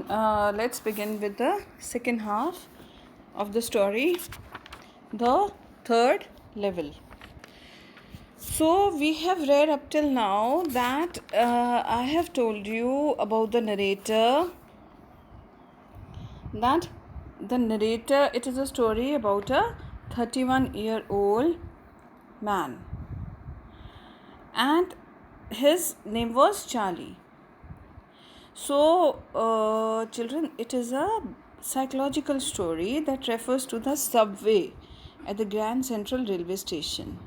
let's begin with the second half of the story, the third level. So, we have read up till now that I have told you about the narrator. That the narrator, it is a story about a 31-year-old man, and his name was Charlie. So, children, it is a psychological story that refers to the subway at the Grand Central Railway Station.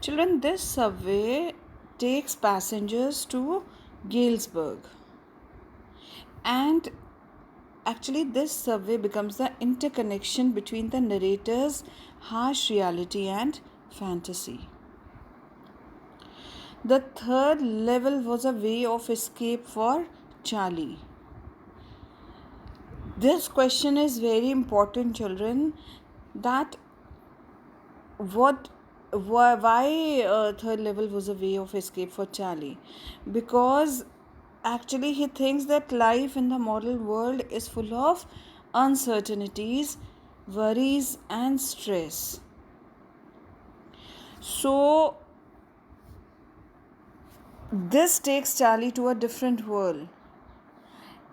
Children, this subway takes passengers to Galesburg, and actually, this subway becomes the interconnection between the narrator's harsh reality and fantasy. The third level was a way of escape for Charlie. This question is very important, children, that why third level was a way of escape for Charlie. Because actually he thinks that life in the model world is full of uncertainties, worries and stress. So this takes Charlie to a different world,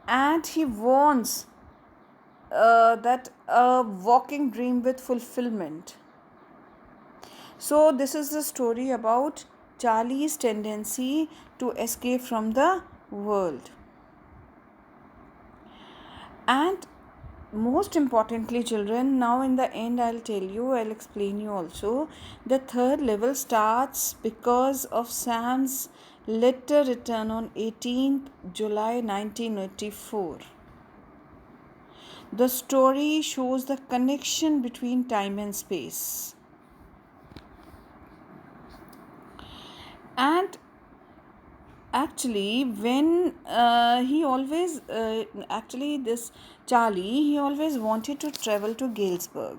and he wants that a walking dream with fulfillment. So this is the story about Charlie's tendency to escape from the world. And most importantly, children, now in the end I'll explain you also. The third level starts because of Sam's letter written on 18th July 1984. The story shows the connection between time and space. And actually, when this Charlie, he always wanted to travel to Galesburg.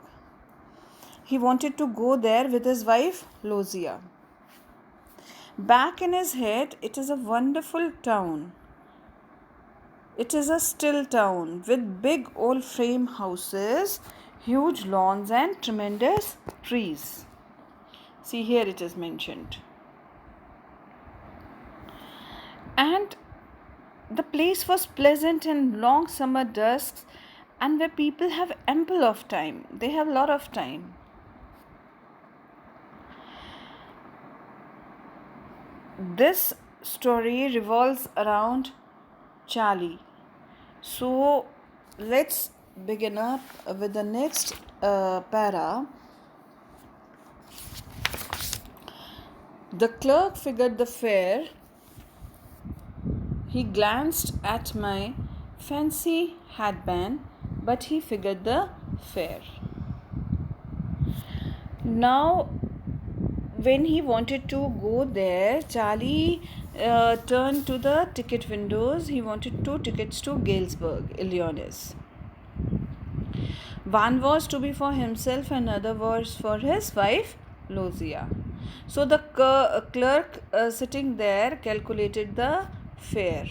He wanted to go there with his wife, Lozia. Back in his head, it is a wonderful town. It is a still town with big old frame houses, huge lawns and tremendous trees. See, here it is mentioned. And the place was pleasant in long summer dusks, and where people have ample of time. They have a lot of time. This story revolves around Charlie. So let's begin up with the next para. The clerk figured the fare. He glanced at my fancy hatband, but he figured the fare. Now, when he wanted to go there, Charlie turned to the ticket windows. He wanted 2 tickets to Galesburg, Illinois. One was to be for himself and another was for his wife, Lozia. So the clerk sitting there calculated the fare,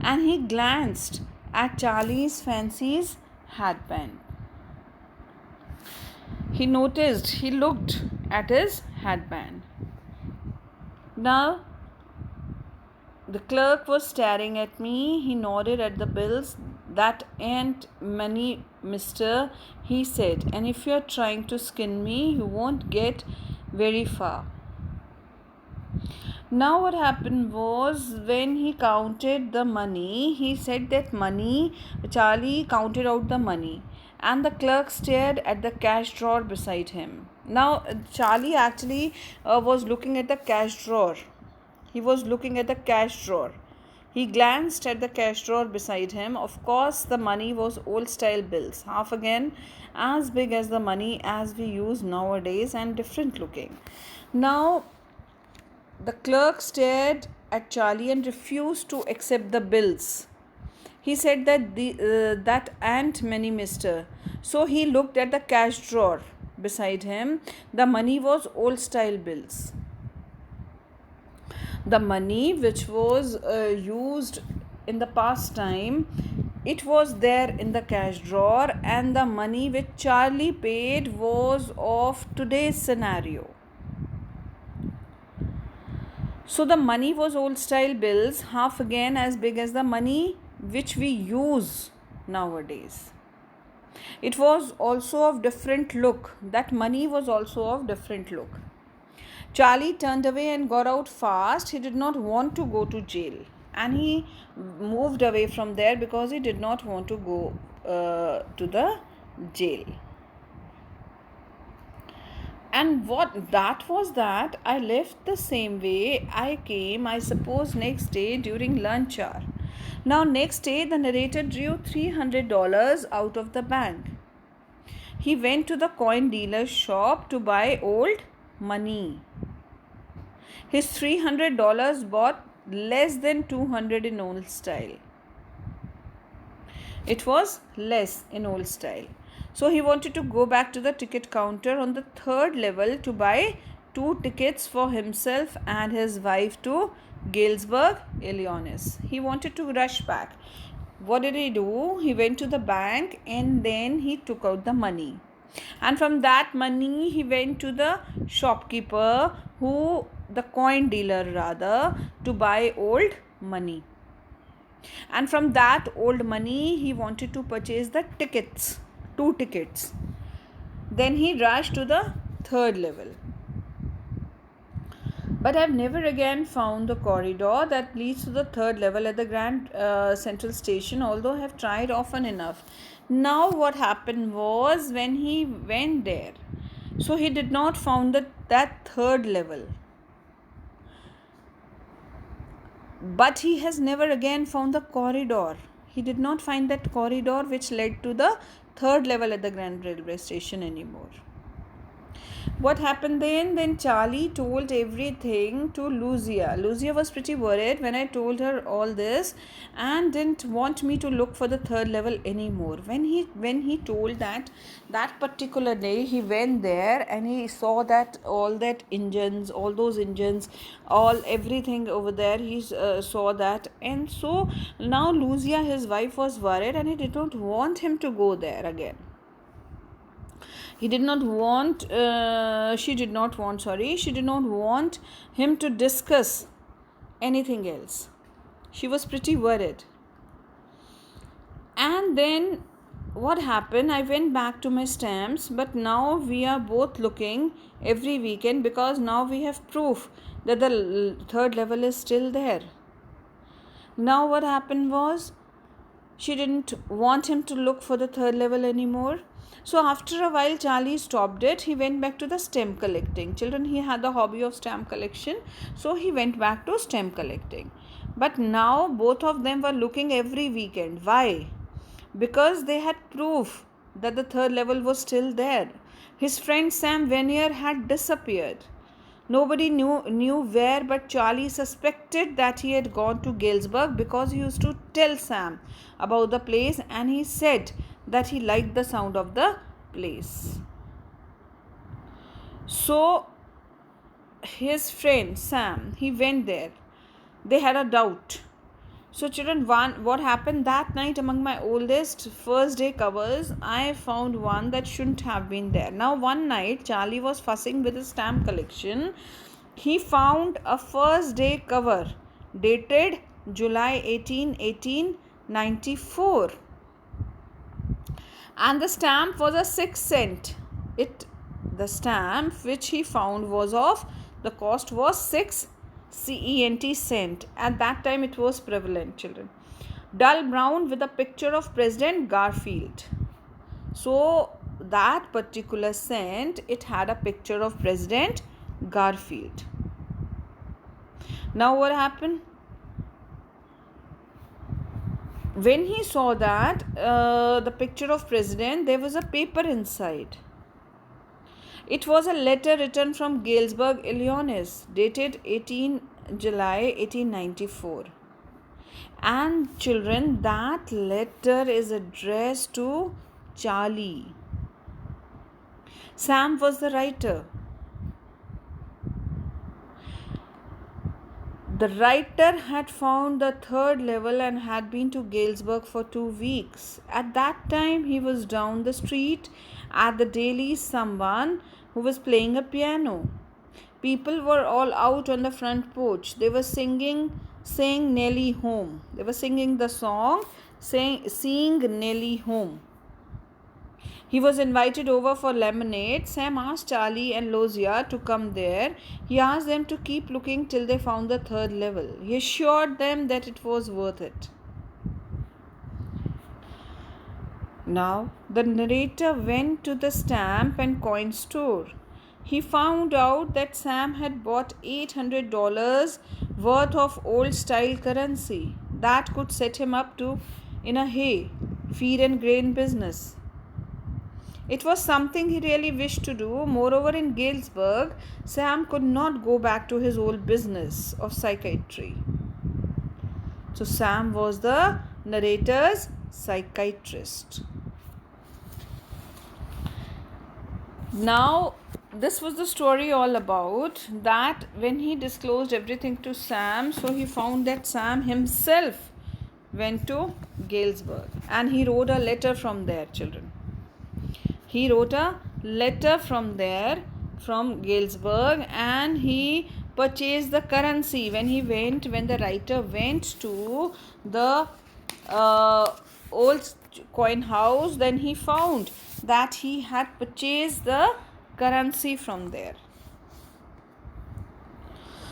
and he glanced at Charlie's fancy hatband. He looked at his hatband. Now, the clerk was staring at me. He nodded at the bills. That ain't money, mister, he said. And if you're trying to skin me, you won't get very far. Now what happened was, when he counted the money, he said that Charlie counted out the money, and the clerk stared at the cash drawer beside him. Now Charlie actually was looking at the cash drawer. He glanced at the cash drawer beside him. Of course, the money was old style bills, half again as big as the money as we use nowadays and different looking. Now the clerk stared at Charlie and refused to accept the bills. He said that that ain't many, mister. So he looked at the cash drawer beside him. The money was old style bills. The money which was used in the past time It was there in the cash drawer, and the money which Charlie paid was of today's scenario. So the money was old style bills, half again as big as the money which we use nowadays. It was also of different look. That money was also of different look. Charlie turned away and got out fast. He did not want to go to jail. And he moved away from there because he did not want to go to the jail. And what that was that I left the same way I came, I suppose, next day during lunch hour. Now, next day, the narrator drew $300 out of the bank. He went to the coin dealer's shop to buy old money. His $300 bought less than 200 in old style. It was less in old style. So he wanted to go back to the ticket counter on the third level to buy 2 tickets for himself and his wife to Galesburg, Illinois. He wanted to rush back. What did he do? He went to the bank and then he took out the money. And from that money, he went to the shopkeeper, the coin dealer rather, to buy old money. And from that old money, he wanted to purchase the tickets, 2 tickets. Then he rushed to the third level. But I've never again found the corridor that leads to the third level at the Grand Central Station, although I have tried often enough. Now what happened was, when he went there, so he did not found that third level. But he has never again found the corridor. He did not find that corridor which led to the third level at the Grand Railway Station anymore. What happened then? Then Charlie told everything to Lucia. Lucia was pretty worried when I told her all this and didn't want me to look for the third level anymore. When he told that particular day, he went there and he saw that all those engines, everything over there, he saw that. And so now Lucia, his wife, was worried and he did not want him to go there again. She did not want him to discuss anything else. She was pretty worried. And then what happened? I went back to my stamps, but now we are both looking every weekend because now we have proof that the third level is still there. Now what happened was, she didn't want him to look for the third level anymore. So after a while, Charlie stopped it. He went back to the stamp collecting. Children, he had the hobby of stamp collection. So he went back to stamp collecting. But now both of them were looking every weekend. Why? Because they had proof that the third level was still there. His friend Sam Vanier had disappeared. Nobody knew where, but Charlie suspected that he had gone to Galesburg because he used to tell Sam about the place, and he said that he liked the sound of the place. So his friend Sam, he went there. They had a doubt. So children, what happened that night among my oldest first day covers, I found one that shouldn't have been there. Now one night, Charlie was fussing with his stamp collection. He found a first day cover dated July 18, 1894. And the stamp was a 6 cent. The stamp which he found was the cost was 6 cent. At that time it was prevalent, children. Dull brown with a picture of President Garfield. So that particular cent, it had a picture of President Garfield. Now what happened? When he saw that the picture of president, there was a paper inside. It was a letter written from Galesburg, Illinois, dated July 1894. And children, that letter is addressed to Charlie. Sam was the writer. The writer had found the third level and had been to Galesburg for 2 weeks. At that time, he was down the street at the Daily someone who was playing a piano. People were all out on the front porch. They were saying Nellie home. They were singing the song, seeing Nellie home. He was invited over for lemonade. Sam asked Charlie and Lozia to come there. He asked them to keep looking till they found the third level. He assured them that it was worth it. Now, the narrator went to the stamp and coin store. He found out that Sam had bought $800 worth of old style currency that could set him up in a feed and grain business. It was something he really wished to do. Moreover, in Galesburg, Sam could not go back to his old business of psychiatry. So Sam was the narrator's psychiatrist. Now, this was the story all about that when he disclosed everything to Sam, so he found that Sam himself went to Galesburg and he wrote a letter from there, children. He wrote a letter from there, from Galesburg, and he purchased the currency. When the writer went to the old coin house, then he found that he had purchased the currency from there.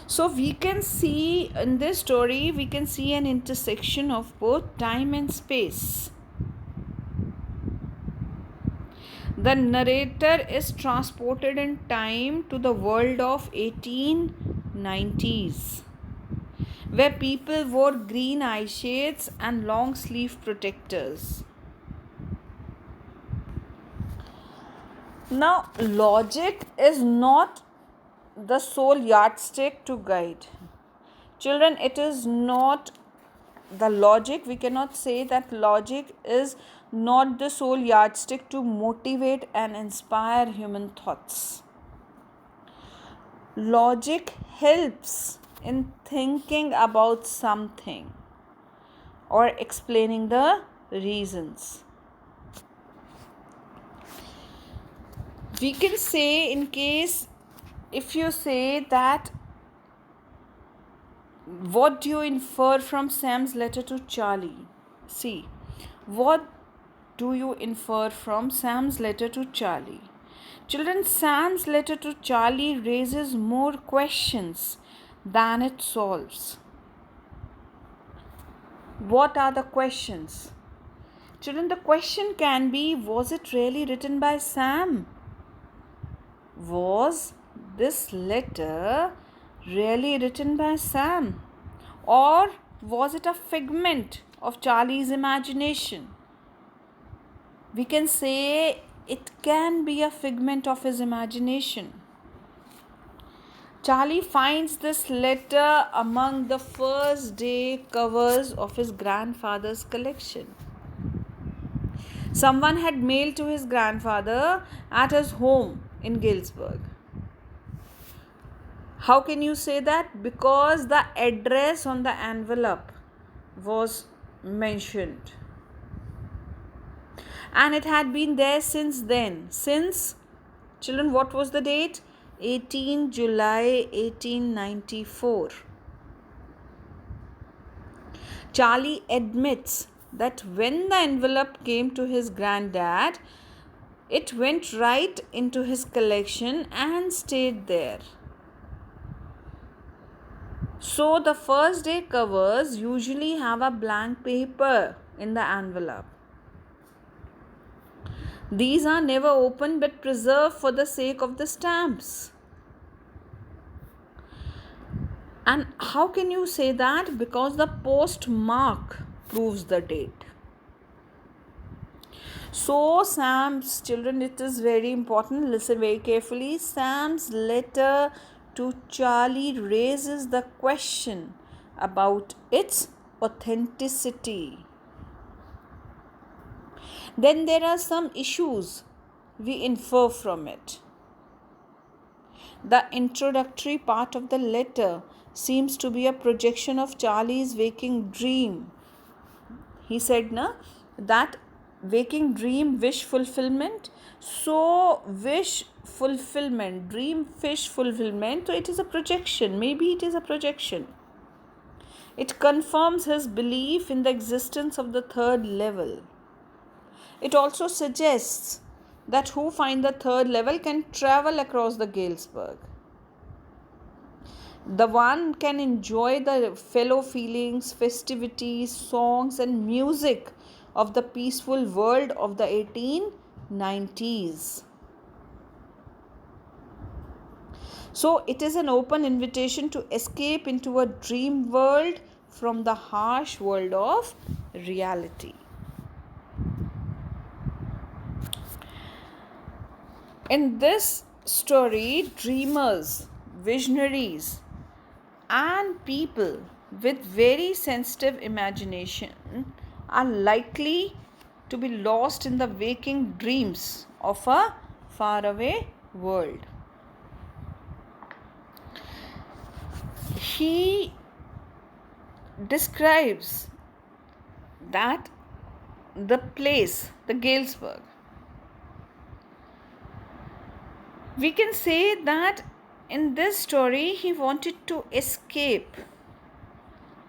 So we can see in this story, we can see an intersection of both time and space. The narrator is transported in time to the world of 1890s, where people wore green eye shades and long sleeve protectors. Now, logic is not the sole yardstick to guide. Children, it is not the logic. We cannot say that logic is not the sole yardstick to motivate and inspire human thoughts. Logic helps in thinking about something or explaining the reasons. We can say, in case if you say that, what do you infer from Sam's letter to Charlie? See, what do you infer from Sam's letter to Charlie? Children, Sam's letter to Charlie raises more questions than it solves. What are the questions? Children, the question can be, was it really written by Sam? Was this letter really written by Sam? Or was it a figment of Charlie's imagination? We can say it can be a figment of his imagination. Charlie finds this letter among the first day covers of his grandfather's collection. Someone had mailed to his grandfather at his home in Galesburg. How can you say that? Because the address on the envelope was mentioned. And it had been there since then. Since, children, what was the date? 18 July 1894. Charlie admits that when the envelope came to his granddad, it went right into his collection and stayed there. So the first day covers usually have a blank paper in the envelope. These are never opened but preserved for the sake of the stamps. And how can you say that? Because the postmark proves the date. So Sam's, children, it is very important. Listen very carefully. Sam's letter to Charlie raises the question about its authenticity. Then there are some issues we infer from it. The introductory part of the letter seems to be a projection of Charlie's waking dream. He said na, that waking dream wish fulfillment. So wish fulfillment, dream wish fulfillment. So it is a projection. Maybe it is a projection. It confirms his belief in the existence of the third level. It also suggests that who find the third level can travel across the Galesburg. The one can enjoy the fellow feelings, festivities, songs, and music of the peaceful world of the 1890s. So, it is an open invitation to escape into a dream world from the harsh world of reality. In this story, dreamers, visionaries, and people with very sensitive imagination are likely to be lost in the waking dreams of a faraway world. He describes that the place, the Galesburg, we can say that in this story he wanted to escape.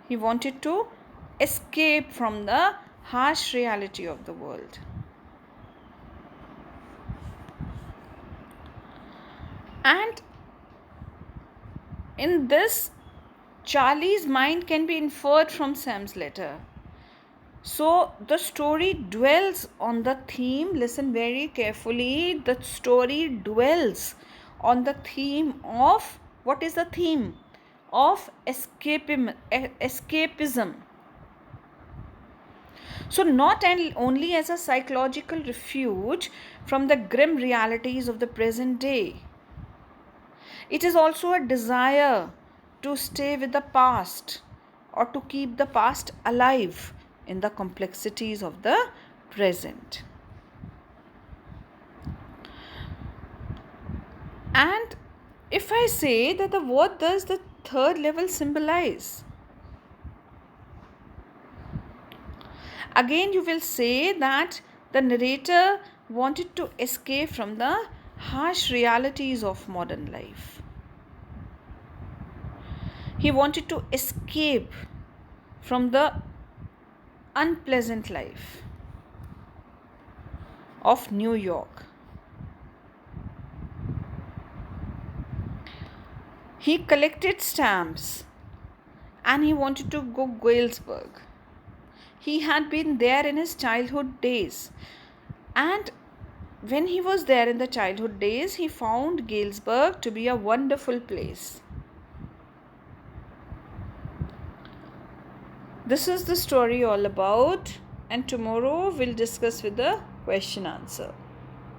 He wanted to escape from the harsh reality of the world. And in this, Charlie's mind can be inferred from Sam's letter. So the story dwells on the theme, listen very carefully, the story dwells on the theme of, what is the theme? Of escapism. So not only as a psychological refuge from the grim realities of the present day, it is also a desire to stay with the past or to keep the past alive in the complexities of the present. And if I say that what does the third level symbolize? Again, you will say that the narrator wanted to escape from the harsh realities of modern life. He wanted to escape from the unpleasant life of New York. He collected stamps and he wanted to go Galesburg. He had been there in his childhood days, and when he was there in the childhood days, he found Galesburg to be a wonderful place. This is the story all about, and tomorrow we'll discuss with the question answer.